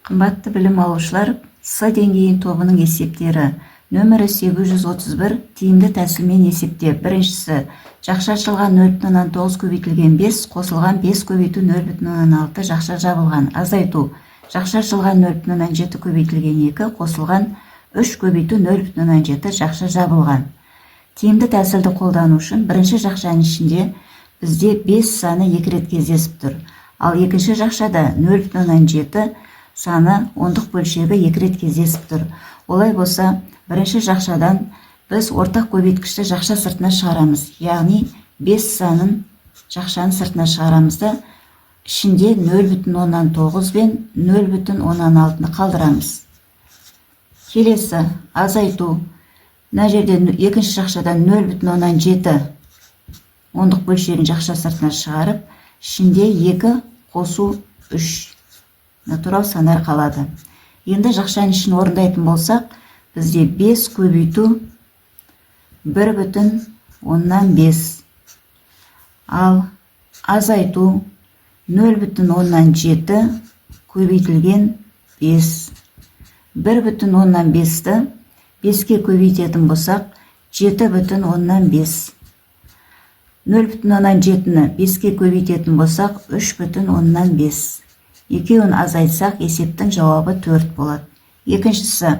Қымбатты білім алушылар, С деңгейін тобының есептері. Нөмірі 831 тиімді тәсілмен есепте. Біріншісі, жақша ашылған 0,9 көбейтілген 5, қосылған 5 көбейту 0,6 жақша жабылған. Азайту, жақша ашылған 0,7 көбейтілген 2, қосылған 3 көбейту 0,7 жақша жабылған. Тиімді тәсілді қолдану үшін бірінші жақшаның ішінде бізде 5 саны 2 рет кездесіп тұр. Ал екінші жақшада 0,7 саны ондық бөлшегі 2 рет кездесіп тұр. Олай болса, бірінші жақшадан біз ортақ көбейткішті жақша сыртына шығарамыз. Яғни 5 санын жақшаның сыртына шығарамыз да, ішінде 0,9 бен 0,6-ны қалдырамыз. Келесі, азайту. Мына жерде екінші жақшадан 0,7 ондық бөлшегін жақша сыртына шығарып, ішінде 2 қосу 3 натурал сандар қалады. Енді жақшаның ішін орындайтын болсақ, бізде 5 көбейту 1,5. Ал азайту 0,7 көбейтілген 5. 1,5-ті 5-ке көбейтетін болсақ, 7,5. 0,7-ні 5-ке көбейтетін болсақ, 3,5. Екеуін азайтсақ, есептің жауабы 4 болады. Екіншісі,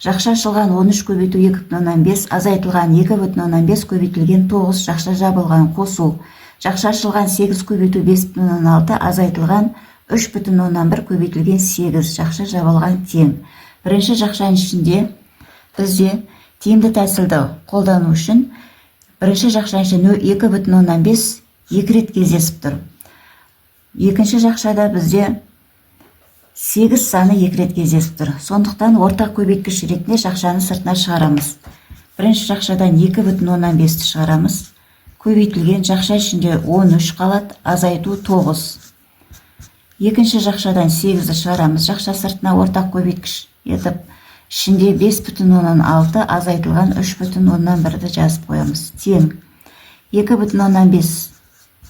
жақша ашылған 13 көбейту 2,5, азайтылған 2,5 көбейтілген 9 жақша жабылған. Қосу, жақша ашылған 8 көбейту 5,6, азайтылған 3,1 көбейтілген 8 жақша жабылған тең. Бірінші жақшаның ішінде бізде тиімді тәсілді қолдану үшін бірінші жақшаның ішінде 2,5 2 рет кездесіп тұр. Екінші жақшада бізде 8 саны 2 рет кездесіп тұр. Сондықтан ортақ көбейткіш ретінде жақшаны сыртына шығарамыз. Бірінші жақшадан 2,5-ті шығарамыз. Көбейтілген жақша ішінде 13 қалады, азайту 9. Екінші жақшадан 8-ді шығарамыз. Жақша сыртына ортақ көбейткіш етіп, ішінде 5,6, азайтылған 3,1-ді жазып қоямыз. Тең. 2,5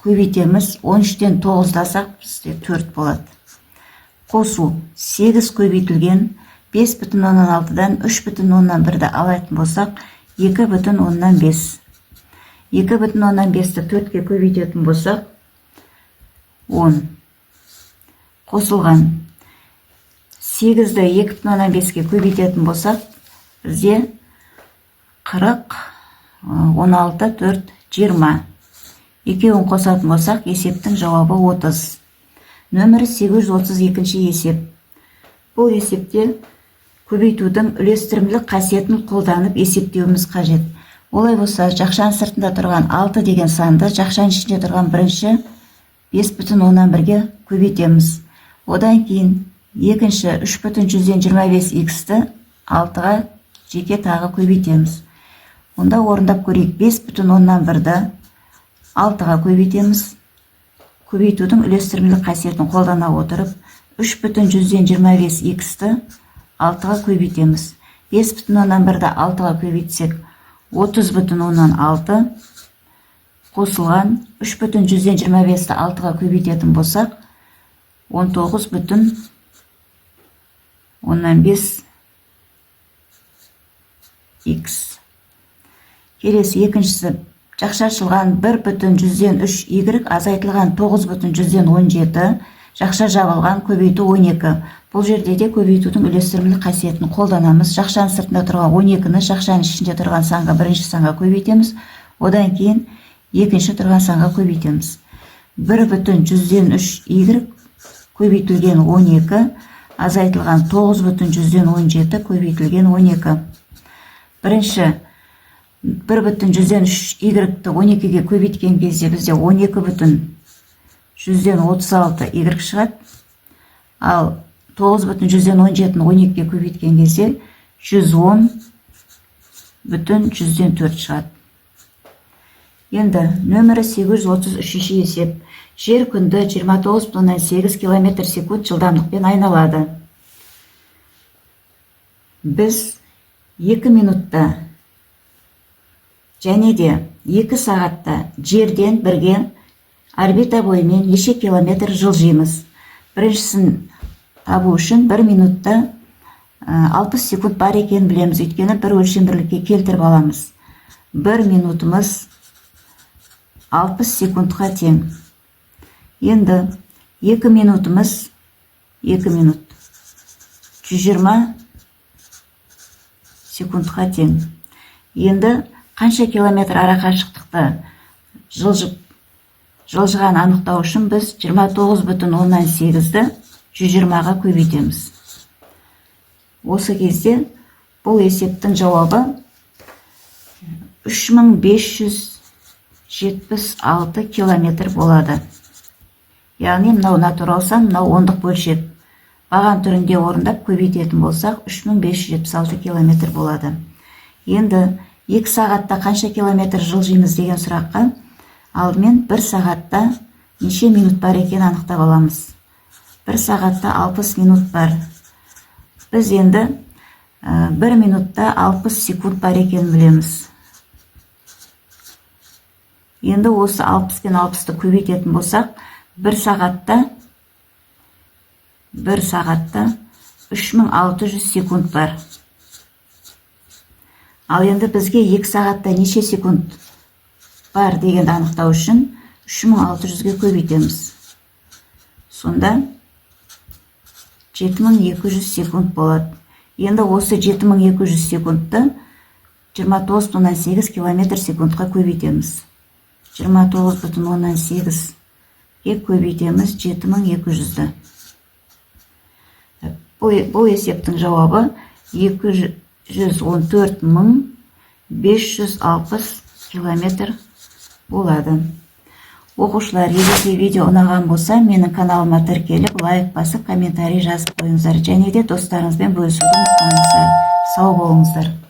көбейтеміз, 13-тен 9-дасақ, бізде 4 болады. Қосу, 8 көбейтілген 5,6-дан 3,1-ді алайтын болсақ, 2,5. 2,5-ті 4-ке көбейтетін болсақ, 10. Қосылған. 8-ді 2,5-ке көбейтетін болсақ, бізде 40, 16, 4, 20. Екеуін қосатын болсақ, есептің жауабы 30. Нөмірі 832 есеп. Бұл есепте көбейтудің үлестірімділік қасиетін қолданып есептеуіміз қажет. Олай болса, жақшаның сыртында тұрған 6 деген санды жақшаның ішінде тұрған бірінші 5,1-ге көбейтеміз. Одан кейін екінші 3,125х-ті 6-ға жеке тағы көбейтеміз. Онда орындап көрейік. 5,1-ді 6-ға көбейтеміз. Көбейтудің үлестірімділік қасиетін қолдана отырып, 3,125х-ті 6-ға көбейтеміз. 5,1-ді 6-ға көбейтсек, 30,6. Қосылған 3,125-ті 6-ға көбейтетін болсақ, 19,15. Келесі екіншісі, жақша ашылған 1,3y, азайтылған 9,17, жақша жабылған көбейту 12. Бұл жерде де көбейтудің үлестірімділік қасиетін қолданамыз. Жақшаның сыртында тұрған 12-ні жақшаның ішінде тұрған санға бірінші санға көбейтеміз. Одан кейін екінші тұрған санға көбейтеміз. 1,3y көбейтілген 12, азайтылған 9,17 көбейтілген 12. Бірінші 1,3y-ті 12-ге көбейткен кезде бізде 12,36y шығады. Ал 9,17-ні 12-ге көбейткен кезде 110,4 шығады. Енді нөмірі 833 есеп. Жер күнді 29,8 км/сек жылдамдықпен айналады. Біз 2 минутта және де 2 сағатта жерден бірге орбита бойымен неше километр жылжимыз. Біріншісін табу үшін 1 минутта 60 секунд бар екенін білеміз. Өйткені бір өлшем бірлікке келтіріп аламыз. 1 минутымыз 60 секундқа тең. Енді 2 минутымыз 2 минут 120 секундқа тең. Енді қанша километр ара қашықтықты жылжыған анықтау үшін біз 29,8-ді 120-ға көбейтеміз. Осы кезде бұл есептің жауабы 3576 километр болады. Яғни мынау натуралсан, мынау ондық бөлшек. Баған түрінде орындап көбейтетін болсақ 3576 километр болады. Енді 2 сағатта қанша километр жылжимыз деген сұраққа алдымен 1 сағатта неше минут бар екен анықтап аламыз. 1 сағатта 60 минут бар. Біз енді 1 минутта 60 секунд бар екенін білеміз. Енді осы 60 пен 60-ты көбейтетін болсақ, 1 сағатта 3600 секунд бар. Ал енді бізге 2 сағатта неше секунд бар дегенді анықтау үшін 3600-ге көбейтеміз. Сонда 7200 секунд болады. Енді осы 7200 секундты 29,8 км секундқа көбейтеміз. 29,8-ге көбейтеміз 7200-ді. Бұл есептің жауабы 214.560 км болады. Оқушылар, егер видео ұнаған болса, менің каналыма тіркеліп, лайк басып, комментарий жазып қойыңыздар. Және де достарыңызбен бөлісуді ұмытпаңыздар. Сау болыңыздар.